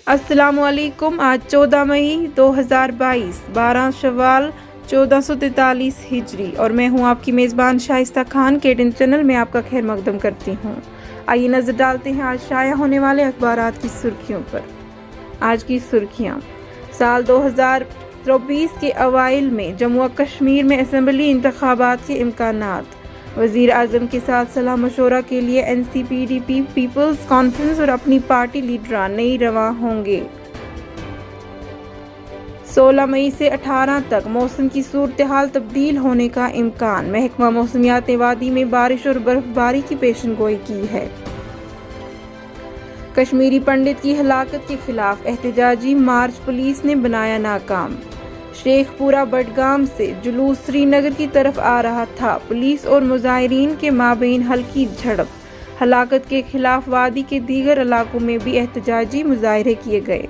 अस्सलाम वालेकुम। आज 14 मई 2022 12 शव्वाल 1443 हिजरी और मैं हूं आपकी मेज़बान शाइस्ता खान। KTN चैनल में आपका खैर मकदम करती हूं। आइए नज़र डालते हैं आज शाया होने वाले अखबारात की सुर्खियों पर। आज की सुर्खियां। साल 2024 के अवाइल में जम्मू और कश्मीर में असेंबली इंतखाबात के इम्कानात। वज़ीर आज़म के साथ सलाह मशवरा के लिए NCPDP पीपल्स कॉन्फ्रेंस और अपनी पार्टी लीडरान नई रवां होंगे। 16 मई से 18 तक मौसम की सूरत हाल तब्दील होने का इम्कान। महकमा मौसमियात ने वादी में बारिश और बर्फबारी की पेशनगोई की है। कश्मीरी पंडित की हलाकत के खिलाफ एहतजाजी मार्च पुलिस ने बनाया नाकाम। शेखपुरा बडगाम से जुलूस श्रीनगर की तरफ आ रहा था। पुलिस और मुजाहिरीन के माबैन हल्की झड़प। हलाकत के खिलाफ वादी के दीगर इलाकों में भी एहतजाजी मुजाहरे किए गए।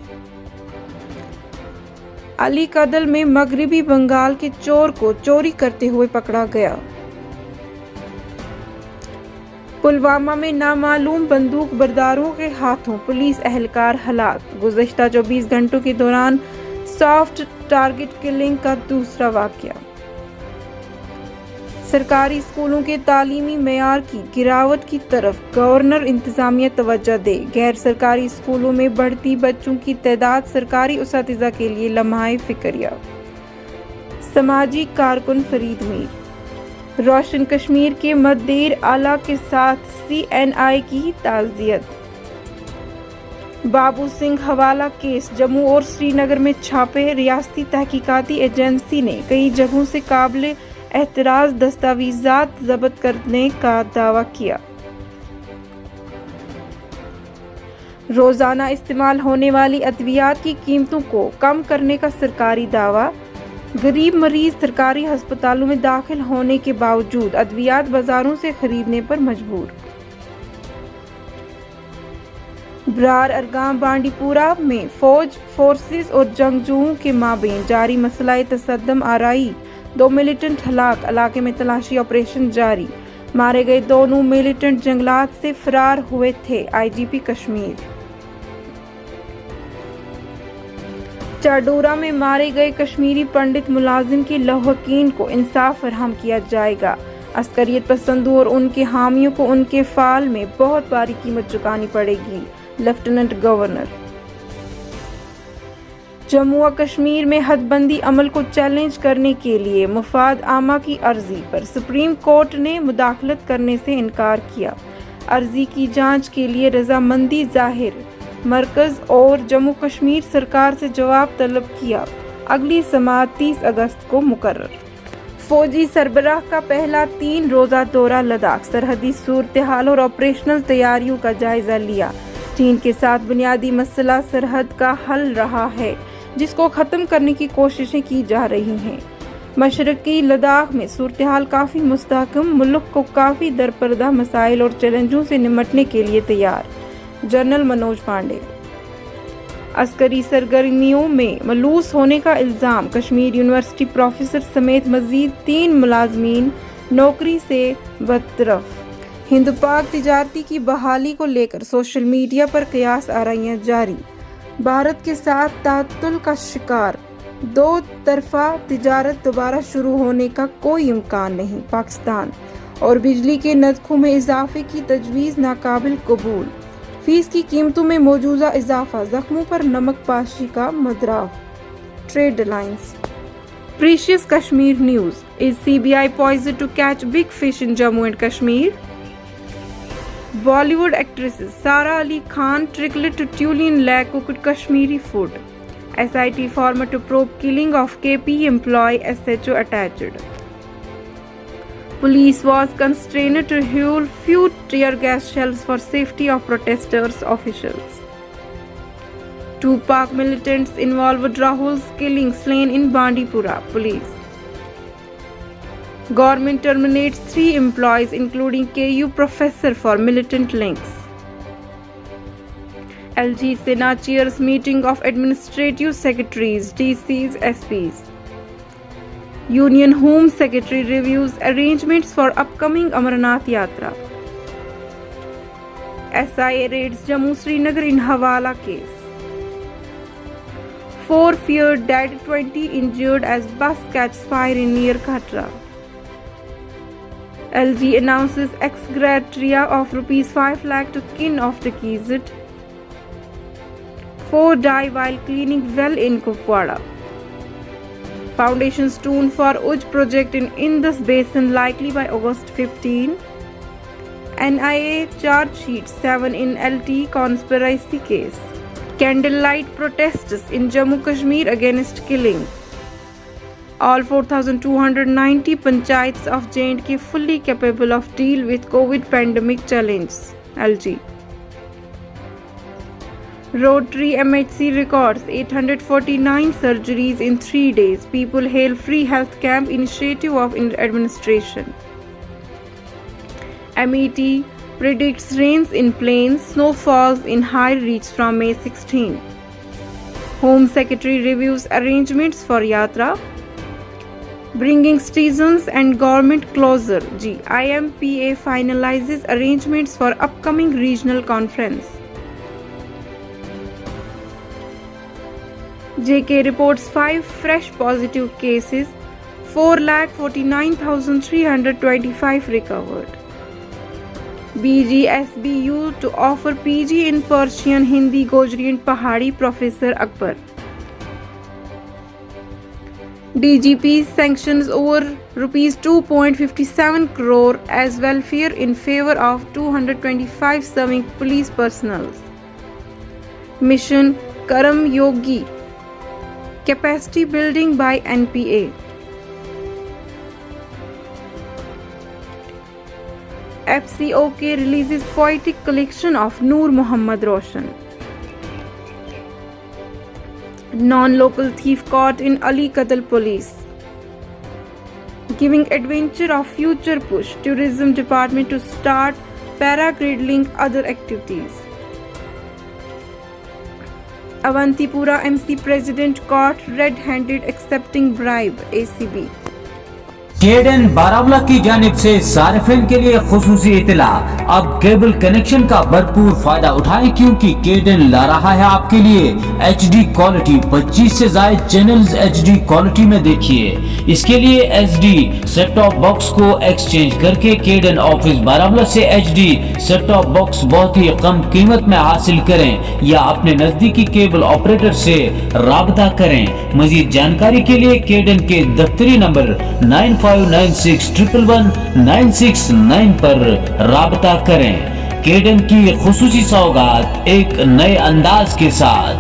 अली कदल में मगरबी बंगाल के चोर को चोरी करते हुए पकड़ा गया। पुलवामा में नामालूम बंदूक बरदारों के हाथों पुलिस एहलकार हलाक। गुज़श्ता 24 घंटों के दौरान सॉफ्ट टारगेट किलिंग का दूसरा वाक़या। सरकारी स्कूलों के तालीमी मेयार की गिरावट की तरफ गवर्नर इंतजामिया तवज्जो दे। गैर सरकारी स्कूलों में बढ़ती बच्चों की तादाद सरकारी उसातिज़ा के लिए लम्हाए फिक्रिया। समाजी कारकुन फरीद मीर। रोशन कश्मीर के मद्देर आला के साथ CNI की ताज़ियत। बाबू सिंह हवाला केस। जम्मू और श्रीनगर में छापे। रियासती तहकीकाती एजेंसी ने कई जगहों से काबिल एतराज़ दस्तावेज़ात ज़ब्त करने का दावा किया। रोज़ाना इस्तेमाल होने वाली अद्वियात की कीमतों को कम करने का सरकारी दावा। गरीब मरीज सरकारी अस्पतालों में दाखिल होने के बावजूद अद्वियात बाजारों से खरीदने पर मजबूर। ब्रार अरगाम बांडीपुरा में फौज फोर्सेस और जंगजुओं के माबैन जारी मसला तसद्दम आराई। 2 मिलिटेंट हलाक। इलाके में तलाशी ऑपरेशन जारी। मारे गए दोनों मिलिटेंट जंगलात से फरार हुए थे। IGP कश्मीर। चाडोरा में मारे गए कश्मीरी पंडित मुलाजिम के लौहकीन को इंसाफ फराहम किया जाएगा। अस्करियत पसंदों और उनके हामियों को उनके फाल में बहुत भारी कीमत चुकानी पड़ेगी। Lieutenant governor. जम्मू और कश्मीर में हदबंदी अमल को चैलेंज करने के लिए मुफाद आमा की अर्जी पर सुप्रीम कोर्ट ने मुदाखलत करने से इनकार किया। अर्जी की जांच के लिए रजामंदी जाहिर। मरकज और जम्मू कश्मीर सरकार से जवाब तलब किया। अगली समाअत 30 अगस्त को मुकर्रर। फौजी सरबराह का पहला 3 रोज़ा दौरा लद्दाख। सरहदी सूरत हाल और ऑपरेशनल तैयारियों का जायजा लिया। चीन के साथ बुनियादी मसला सरहद का हल रहा है, जिसको ख़त्म करने की कोशिशें की जा रही हैं। मशरकी लद्दाख में सूरत हाल काफ़ी मुस्तहकम। मुल्क को काफ़ी दरपर्दा मसाइल और चैलेंजों से निमटने के लिए तैयार। जनरल मनोज पांडे। अस्करी सरगर्मियों में मलूस होने का इल्ज़ाम। कश्मीर यूनिवर्सिटी प्रोफेसर समेत मज़ीद 3 मुलाजमीन नौकरी से बरतरफ। हिंद पाक तिजारती की बहाली को लेकर सोशल मीडिया पर कयास आराइयां जारी। भारत के साथ तातुल का शिकार। 2 तरफा तिजारत दोबारा शुरू होने का कोई इम्कान नहीं। पाकिस्तान और बिजली के नरखों में इजाफे की तजवीज़ नाकाबिल कबूल। फीस की कीमतों में मौजूदा इजाफा जख्मों पर नमक पाशी का मदराव। Trade alliance. Precious Kashmir news. Is CBI poised to catch big fish in Jammu and Kashmir? Bollywood actresses Sara Ali Khan trickled to Tulin Lake cooked Kashmiri food. SIT former to probe killing of KP employee SHO attached. Police was constrained to hurl few tear gas shells for safety of protesters. Officials. 2 Pak militants involved Rahul's killing slain in Bandipora. Police. Government terminates 3 employees including KU professor for militant links. LG Sena chairs meeting of administrative secretaries, DCs, SPs. Union Home Secretary reviews arrangements for upcoming Amarnath Yatra. SIA raids Jammu Srinagar in Hawala case. 4 feared dead, 20 injured as bus catches fire in near Khatra. LG announces ex gratia of rupees 5 lakh to kin of Takizit. 4 die while cleaning well in Kupwara. Foundation stone for Uj project in Indus Basin likely by August 15. NIA charge sheet 7 in LT conspiracy case. Candlelight protests in Jammu Kashmir against killing. All 4,290 panchayats of J&K fully capable of deal with COVID pandemic challenge. LG. Rotary MHC records 849 surgeries in 3 days. People hail free health camp initiative of administration. MET predicts rains in plains, snowfalls in high reach from May 16. Home Secretary reviews arrangements for Yatra, bringing citizens and government closer. IMPA finalizes arrangements for upcoming regional conference. JK reports 5 fresh positive cases, 4,49,325 recovered. BGSBU to offer PG in Persian, Hindi, Gojri and Pahari, Professor Akbar. DGP sanctions over rupees 2.57 crore as welfare in favor of 225 serving police personnel. Mission Karam Yogi. Capacity building by NPA. FCOK releases poetic collection of Noor Muhammad Roshan. Non-local thief caught in Ali Qatl police. Giving adventure of future push. Tourism department to start paragridling other activities. Avantipura MC president caught red-handed accepting bribe. ACB. केडन बारामूला की जानिब से सारिफिन के लिए खुसूसी इत्तला, अब cable connection का भरपूर फायदा उठाएं क्योंकि केडन ला रहा है आपके लिए HD क्वालिटी। 25 से ज्यादा चैनल्स HD क्वालिटी में देखिए। इसके लिए SD सेट टॉप बॉक्स को एक्सचेंज करके केडन ऑफिस बारामूला से HD सेट टॉप बॉक्स बहुत ही कम कीमत में हासिल करें या अपने नजदीकी केबल ऑपरेटर से राबता करें। मजीद जानकारी के लिए केडन के दफ्तरी नंबर 9596111969 पर राबता करें। केडन की खुसूसी सौगात एक नए अंदाज के साथ।